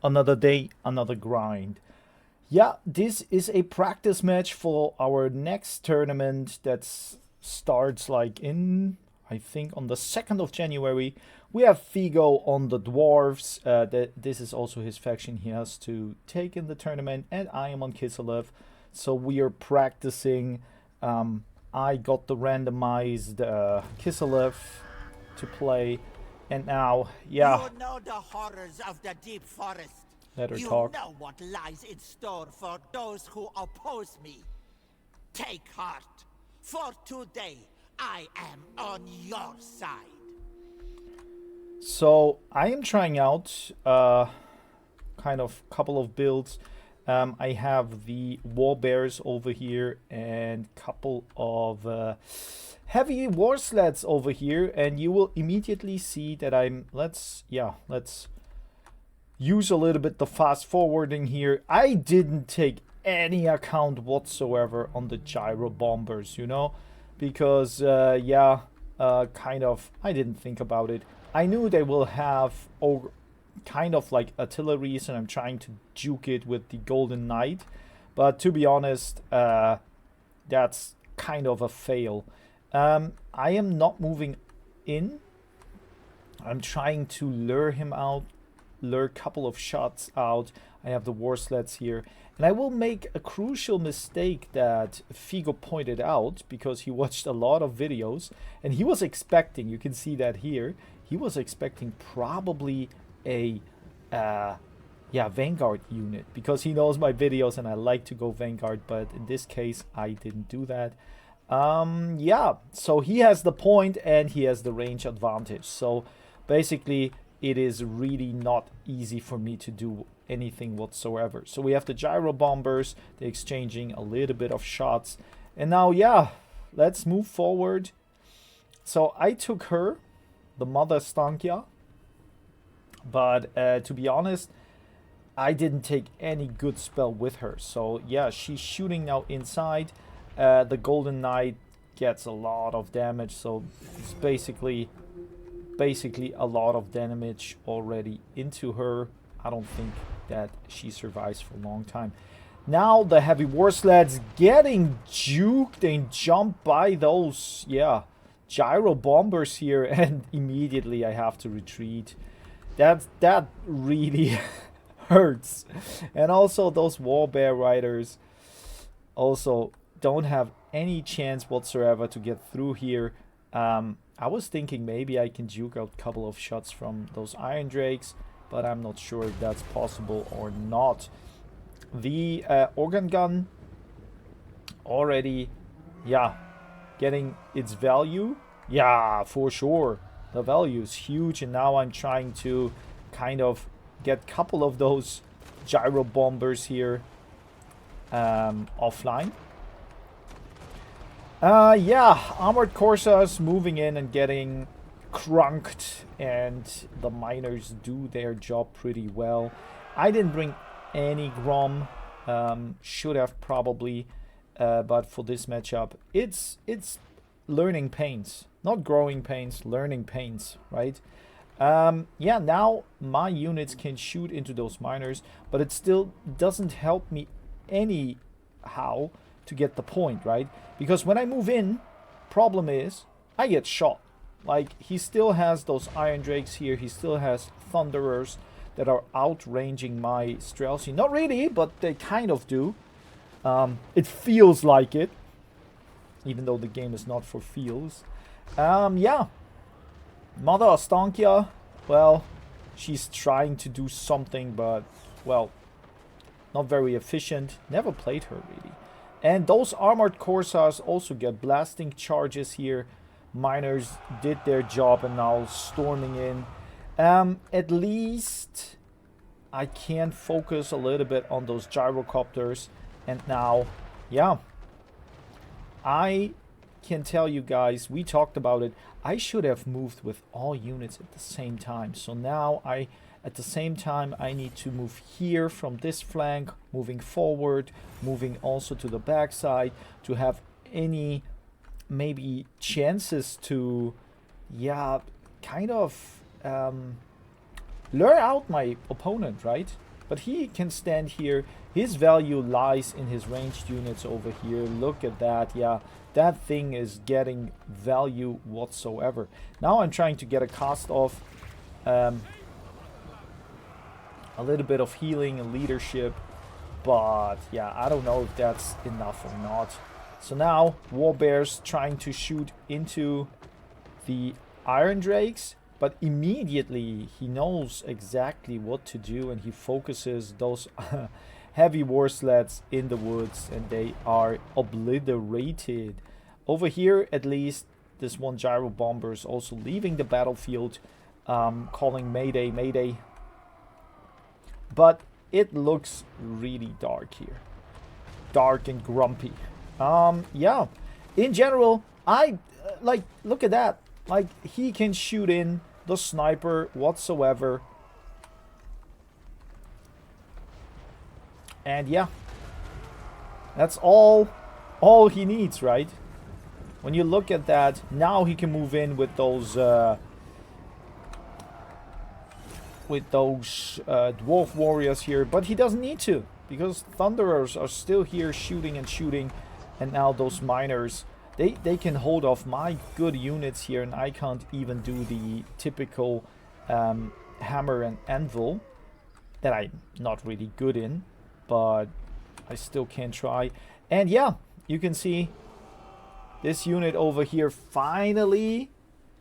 Another day, another grind. Yeah, this is a practice match for our next tournament that starts like in, I think, on the 2nd of January. We have Figo on the Dwarves. This is also his faction he has to take in the tournament. And I am on Kiselev. So we are practicing. I got the randomized Kiselev to play. And now, yeah. You know the horrors of the deep forest. Let her you talk. know what lies in store for those who oppose me. Take heart, for today I am on your side. So I am trying out kind of couple of builds. I have the war bears over here and couple of heavy war sleds over here, and you will immediately see that let's use a little bit the fast forwarding here. I didn't take any account whatsoever on the gyro bombers, you know, because kind of I didn't think about it. I knew they will have kind of like artilleries, and I'm trying to juke it with the Golden Knight, but to be honest, that's kind of a fail. I am not moving in. I'm trying to lure him out, lure a couple of shots out. I have the war sleds here, and I will make a crucial mistake that Figo pointed out because he watched a lot of videos and he was expecting, you can see that here, he was expecting probably a Vanguard unit because he knows my videos and I like to go Vanguard, but in this case I didn't do that. So he has the point and he has the range advantage, so basically it is really not easy for me to do anything whatsoever. So we have the gyro bombers, they're exchanging a little bit of shots, and now let's move forward. So I took her, the Mother Stankia, but to be honest, I didn't take any good spell with her. So yeah, she's shooting now inside. The Golden Knight gets a lot of damage, so it's basically a lot of damage already into her. I don't think that she survives for a long time. Now the heavy war sleds getting juked and jumped by those gyro bombers here, and immediately I have to retreat. That really hurts. And also those war bear riders also don't have any chance whatsoever to get through here. I was thinking maybe I can juke out a couple of shots from those Iron Drakes, but I'm not sure if that's possible or not. The organ gun already, getting its value. Yeah, for sure. The value is huge, and now I'm trying to kind of get a couple of those gyro bombers here offline. Armored Corsairs moving in and getting crunked, and the miners do their job pretty well. I didn't bring any Grom, should have probably, but for this matchup, it's learning pains, not growing pains, learning pains, right? Now my units can shoot into those miners, but it still doesn't help me anyhow to get the point, right? Because when I move in, problem is I get shot. Like, he still has those Iron Drakes here, he still has Thunderers that are outranging my Streltsy. Not really, but they kind of do. It feels like it, even though the game is not for feels. Mother Astankia, well, she's trying to do something, but, well, not very efficient. Never played her, really. And those Armored Corsairs also get blasting charges here. Miners did their job and now storming in. At least I can focus a little bit on those gyrocopters. And now, I can tell you guys, we talked about it, I should have moved with all units at the same time. So now at the same time, I need to move here from this flank, moving forward, moving also to the backside to have any maybe chances to, kind of lure out my opponent, right? But he can stand here. His value lies in his ranged units over here. Look at that. Yeah, that thing is getting value whatsoever. Now I'm trying to get a cast off. A little bit of healing and leadership. But yeah, I don't know if that's enough or not. So now Warbear's trying to shoot into the Iron Drakes. But immediately he knows exactly what to do, and he focuses those heavy war sleds in the woods, and they are obliterated. Over here, at least, this one gyro bomber is also leaving the battlefield, calling Mayday, Mayday. But it looks really dark here. Dark and grumpy. Yeah. In general, like, look at that. Like, he can shoot in the sniper whatsoever. And yeah. That's all he needs, right? When you look at that, now he can move in with those dwarf warriors here, but he doesn't need to, because thunderers are still here shooting and shooting, and now those miners, they can hold off my good units here, and I can't even do the typical hammer and anvil that I'm not really good in, but I still can try. And yeah, you can see this unit over here finally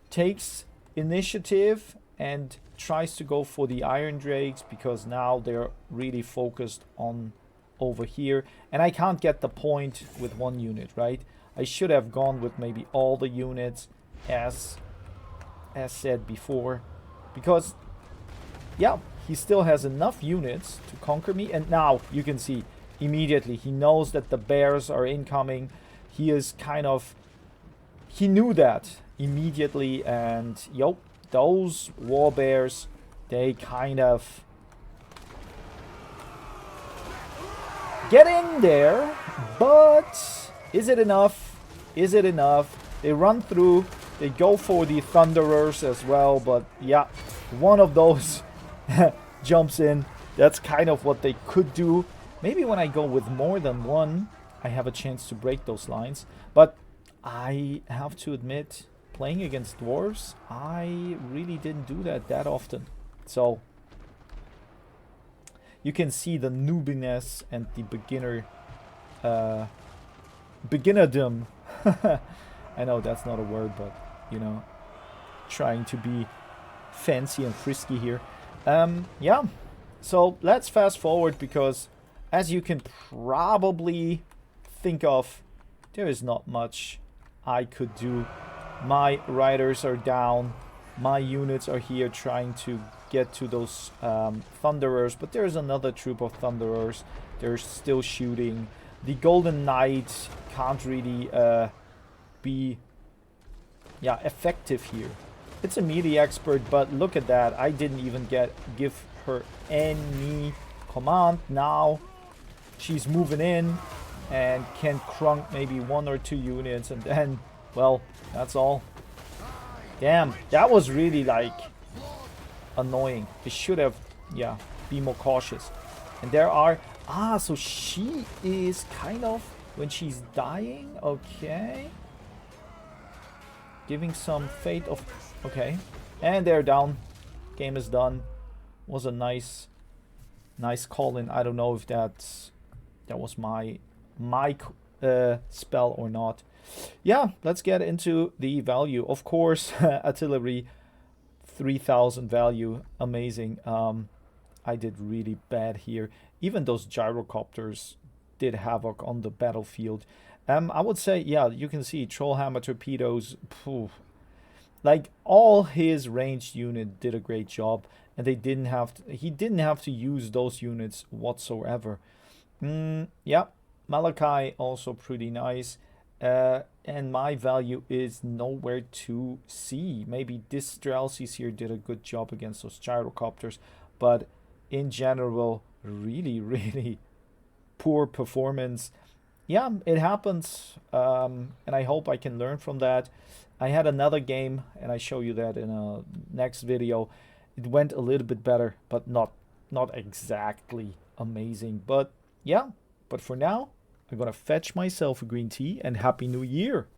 takes initiative and tries to go for the Iron Drakes, because now they're really focused on over here, and I can't get the point with one unit, right? I should have gone with maybe all the units as said before, because yeah, he still has enough units to conquer me. And now you can see immediately he knows that the bears are incoming. He is kind of, he knew that immediately, and yo, those war bears, they kind of get in there, but is it enough? Is it enough? They run through, they go for the thunderers as well, but yeah, one of those jumps in. That's kind of what they could do. Maybe when I go with more than one, I have a chance to break those lines. But I have to admit, playing against dwarves, I really didn't do that often. So you can see the noobiness and the beginnerdom. I know that's not a word, but you know, trying to be fancy and frisky here. Yeah, so let's fast forward, because as you can probably think of, there is not much I could do. My riders are down, my units are here trying to get to those thunderers, but there's another troop of thunderers. They're still shooting. The Golden Knight can't really be effective here. It's a melee expert, but look at that. I didn't even give her any command. Now she's moving in and can crunk maybe 1 or 2 units, and then, well, that's all. Damn, that was really like annoying. I should have, be more cautious. And there are, so she is kind of, when she's dying, okay, giving some fate of, okay, and they're down. Game is done. Was a nice call in. I don't know if that was my spell or not. Yeah, let's get into the value. Of course, artillery, 3000 value, amazing. I did really bad here. Even those gyrocopters did havoc on the battlefield. I would say, yeah, you can see Trollhammer torpedoes. Phew. Like, all his ranged unit did a great job, and he didn't have to use those units whatsoever. Yeah, Malachi also pretty nice. And my value is nowhere to see. Maybe this Strelsies here did a good job against those gyrocopters, but in general, really, really poor performance. Yeah, it happens, and I hope I can learn from that. I had another game, and I show you that in a next video. It went a little bit better, but not not exactly amazing, but yeah. But for now, I'm gonna fetch myself a green tea and Happy New Year.